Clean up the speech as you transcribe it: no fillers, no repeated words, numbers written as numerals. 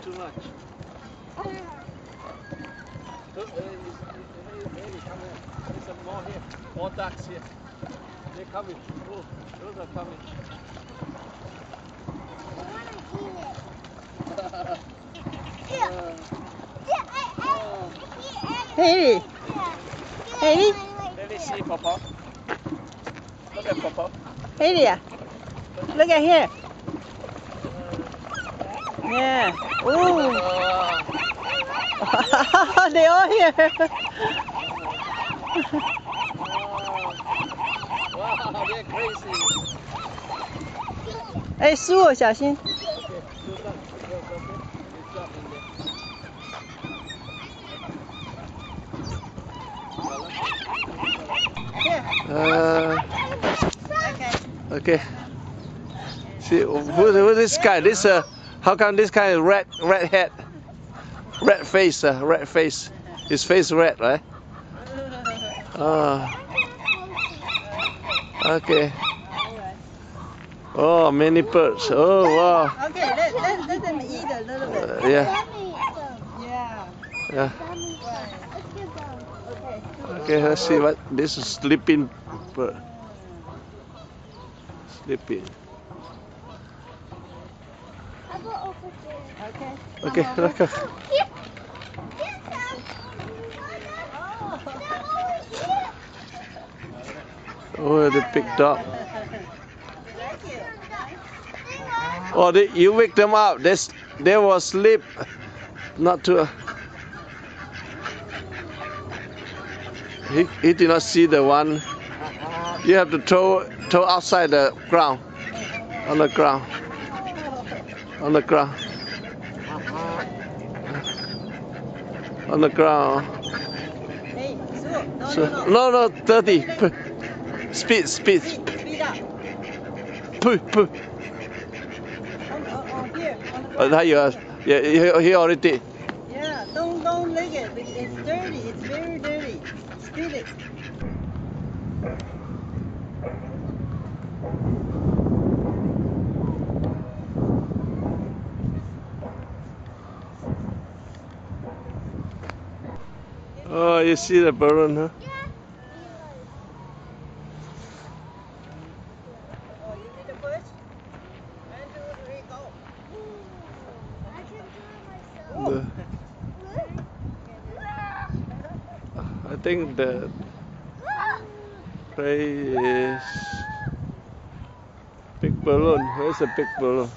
too much. Look, hey, come here. There's some more here. More ducks here. They're coming. Oh, those are coming. Haley. Haley. Let me see, Papa. Look at Papa. Haley, look at here. Yeah. Ooh. They all here. Wow, they're crazy. 哎，树小心。Okay. See, who's this guy? This how come this guy is red head, red face, red face? His face red, right? Okay. Oh, many birds. Oh wow. Okay, let them eat a little bit. Yeah. Yeah. Okay, let's see what this is. Sleeping bird. Sleeping. Okay. Okay, look. Oh, the big dog. Oh, you wake them up. They will sleep. Not to. He did not see the one. You have to throw outside the ground. On the ground. On the ground. On the ground. Hey, No, 30. Speed. Speed up. Puh. Here. Yeah, he already did. Yeah, don't lick it. It's dirty. It's very dirty. Spit it. Oh, you see the balloon, huh? Oh, you need a push? 1, 2, 3, go. I can do it myself. I think the place is big balloon. Where's the big balloon?